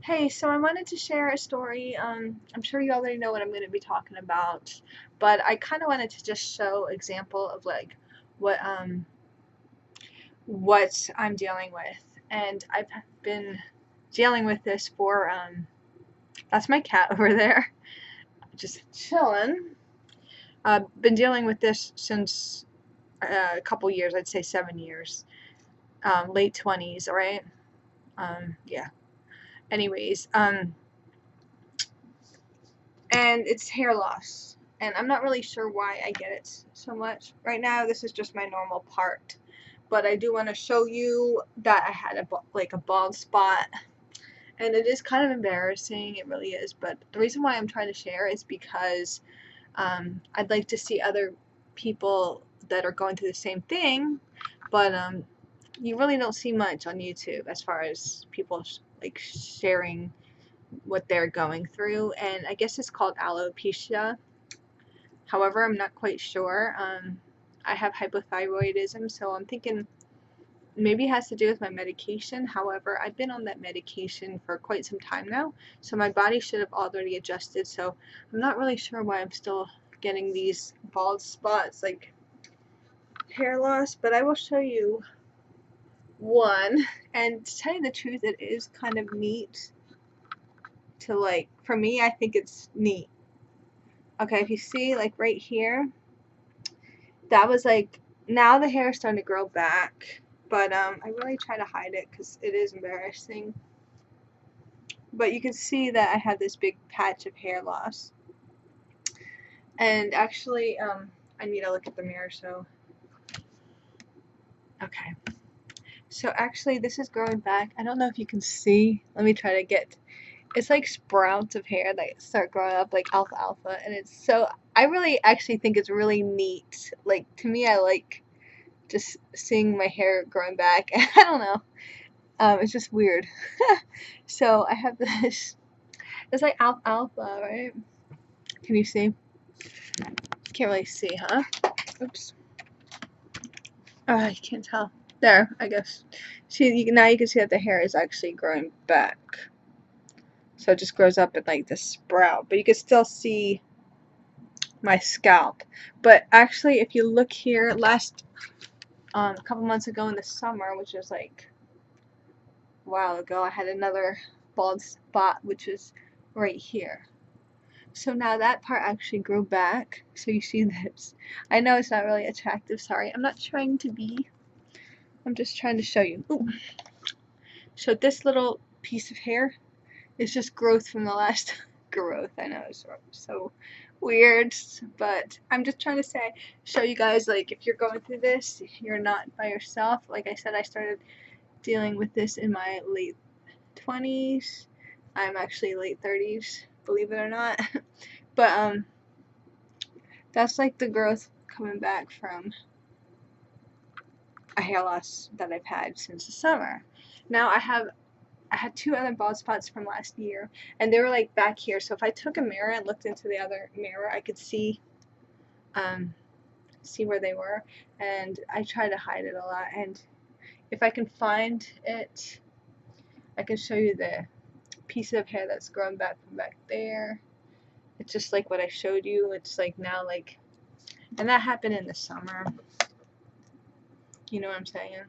Hey, so I wanted to share a story. I'm sure you already know what I'm going to be talking about, but I kind of wanted to just show example of like what what I'm dealing with, and I've been dealing with this for that's my cat over there, just chilling. I've been dealing with this since a couple years, I'd say 7 years, late 20s, all right? Yeah. Anyways, and it's hair loss. And I'm not really sure why I get it so much. Right now, this is just my normal part. But I do want to show you that I had a bald spot. And it is kind of embarrassing. It really is. But the reason why I'm trying to share is because I'd like to see other people that are going through the same thing. But you really don't see much on YouTube as far as people like sharing what they're going through, and I guess it's called alopecia. However, I'm not quite sure. I have hypothyroidism, so I'm thinking maybe it has to do with my medication. However, I've been on that medication for quite some time now, so my body should have already adjusted. So I'm not really sure why I'm still getting these bald spots, like hair loss, but I will show you one. And to tell you the truth, it is kind of neat to like, for me, I think it's neat. Okay, if you see like right here, that was like, now the hair is starting to grow back, but I really try to hide it because it is embarrassing. But you can see that I have this big patch of hair loss. And actually, I need to look at the mirror, so, okay. So actually, this is growing back. I don't know if you can see. Let me try to get, it's like sprouts of hair that start growing up like alfalfa, and it's so, I really actually think it's really neat. Like, to me, I like just seeing my hair growing back. I don't know. It's just weird. So I have this. It's like alfalfa, right? Can you see? Can't really see, huh? Oops. Oh, you can't tell. There, I guess. See, now you can see that the hair is actually growing back. So it just grows up in like this sprout, but you can still see my scalp. But actually, if you look here, a couple months ago in the summer, which was like a while ago, I had another bald spot, which is right here. So now that part actually grew back. So you see this. I know it's not really attractive, sorry. I'm not trying to be. I'm just trying to show you. Ooh. So this little piece of hair is just growth from the last growth. I know it's so weird, but I'm just trying to show you guys, like, if you're going through this, you're not by yourself. Like I said, I started dealing with this in my late 20s. I'm actually late 30s, believe it or not. But that's like the growth coming back from a hair loss that I've had since the summer. Now I had two other bald spots from last year, and they were like back here. So if I took a mirror and looked into the other mirror, I could um, see where they were. And I try to hide it a lot. And if I can find it, I can show you the piece of hair that's grown back from back there. It's just like what I showed you. It's like now, like, and that happened in the summer. You know what I'm saying?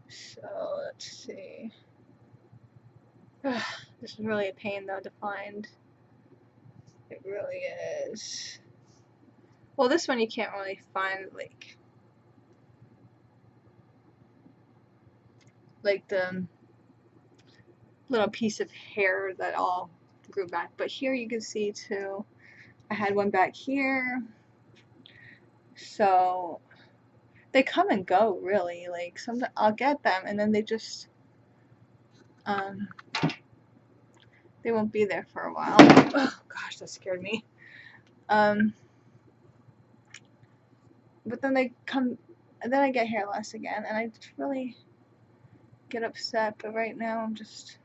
So let's see. This is really a pain though to find. It really is. Well, this one you can't really find like the little piece of hair that all grew back. But here you can see too. I had one back here. So they come and go really. Like sometimes I'll get them and then they just um they won't be there for a while. Oh gosh, that scared me. Um but then they come, and then I get hair loss again, and I just really get upset. But right now I'm just,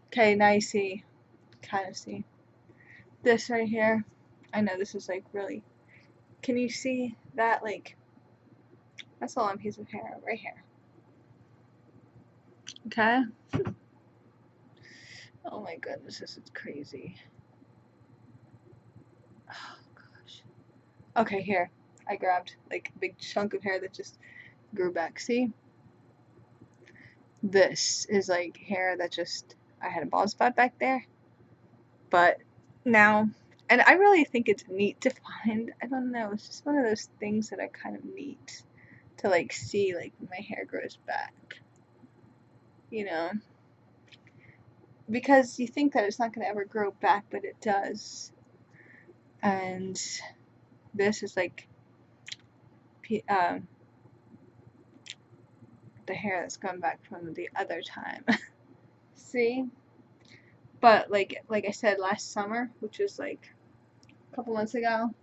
okay. Now you see, kind of see this right here. I know this is like really, can you see that? Like, that's a long piece of hair right here. Okay. Oh my goodness, this is crazy. Oh gosh. Okay, here. I grabbed like a big chunk of hair that just grew back. See? This is like hair that just, I had a bald spot back there. But now, and I really think it's neat to find. I don't know, it's just one of those things that are kind of neat to like see like when my hair grows back. You know? Because you think that it's not going to ever grow back, but it does. And this is like um, the hair that's gone back from the other time. See? But like I said last summer, which was like a couple months ago,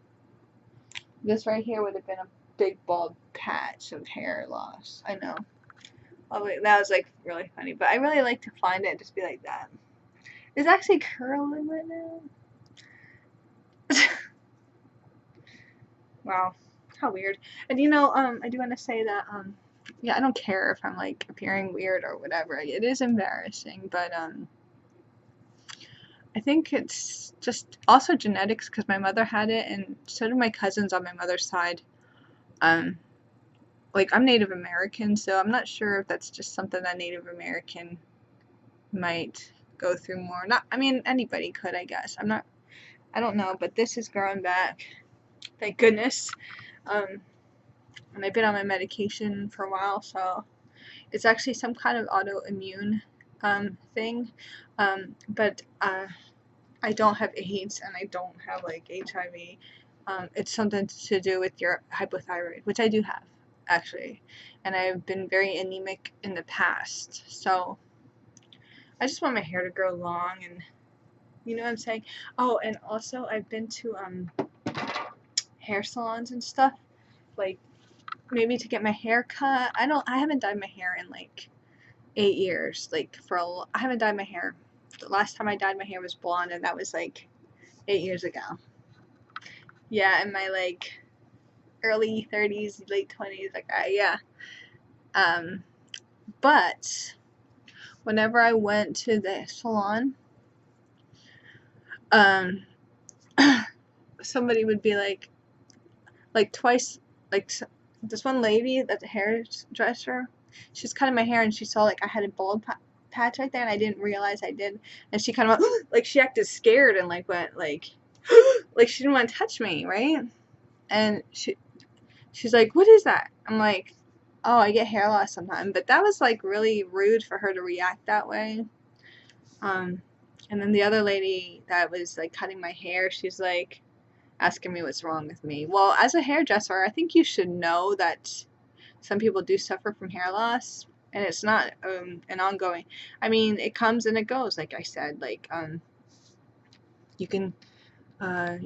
this right here would have been a big bald patch of hair loss. I know. Oh wait, that was like really funny, but I really like to find it and just be like that. It's actually curling right now. Wow, how weird. And I do want to say that yeah, I don't care if I'm like appearing weird or whatever. It is embarrassing, but I think it's just also genetics because my mother had it, and so did my cousins on my mother's side. Um, like I'm Native American, so I'm not sure if that's just something that Native American might go through more. Not, I mean, anybody could, I guess. I don't know, but this is growing back. Thank goodness. Um, and I've been on my medication for a while, so it's actually some kind of autoimmune thing. But I don't have AIDS and I don't have like HIV. It's something to do with your hypothyroid, which I do have actually, and I've been very anemic in the past. So I just want my hair to grow long, and you know what I'm saying. Oh, and also I've been to hair salons and stuff, like maybe to get my hair cut. I haven't dyed my hair in like 8 years. Like I haven't dyed my hair. The last time I dyed my hair was blonde, and that was like 8 years ago. Yeah, in my like early 30s, late 20s, like yeah. Um, but whenever I went to the salon, um, somebody would be like twice, like this one lady that's a hairdresser, she's cutting my hair and she saw like I had a bald patch right there and I didn't realize I did, and she kind of like she acted scared and like went like like she didn't want to touch me, right? And she's like, "What is that?" I'm like, "Oh, I get hair loss sometimes." But that was like really rude for her to react that way. Um, and then the other lady that was like cutting my hair, she's like asking me what's wrong with me. Well, as a hairdresser, I think you should know that some people do suffer from hair loss, and it's not an ongoing. I mean, it comes and it goes. Like I said, like you can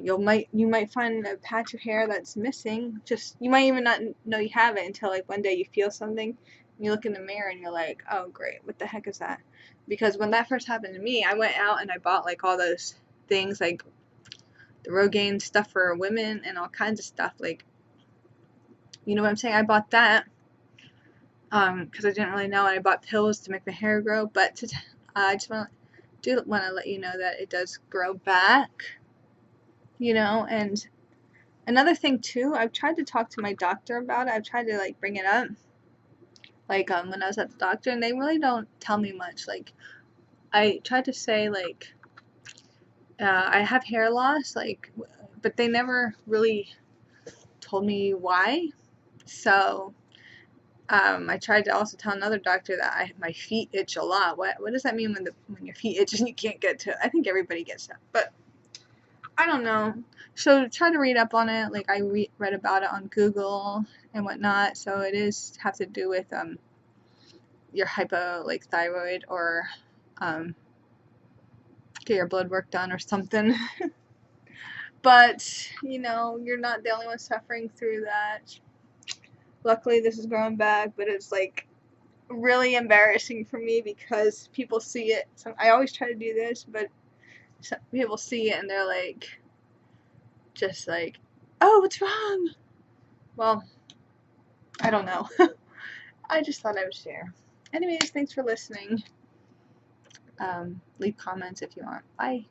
you might find a patch of hair that's missing. Just you might even not know you have it until like one day you feel something, and you look in the mirror and you're like, oh great, what the heck is that? Because when that first happened to me, I went out and I bought like all those things like the Rogaine stuff for women and all kinds of stuff. Like, you know what I'm saying? I bought that because I didn't really know, and I bought pills to make my hair grow. But I just want to let you know that it does grow back. And another thing too, I've tried to talk to my doctor about it. I've tried to like bring it up, like when I was at the doctor, and they really don't tell me much. Like I tried to say like I have hair loss, like, but they never really told me why. So I tried to also tell another doctor that my feet itch a lot. What does that mean when your feet itch and you can't get to it? I think everybody gets that, but I don't know. So try to read up on it. Like I read about it on Google and whatnot. So it is have to do with your thyroid, or get your blood work done or something. But you're not the only one suffering through that. Luckily, this is growing back, but it's like really embarrassing for me because people see it. So I always try to do this, but some people see it and they're like, just like, oh, what's wrong? Well, I don't know. I just thought I would share. Anyways, thanks for listening. Leave comments if you want. Bye.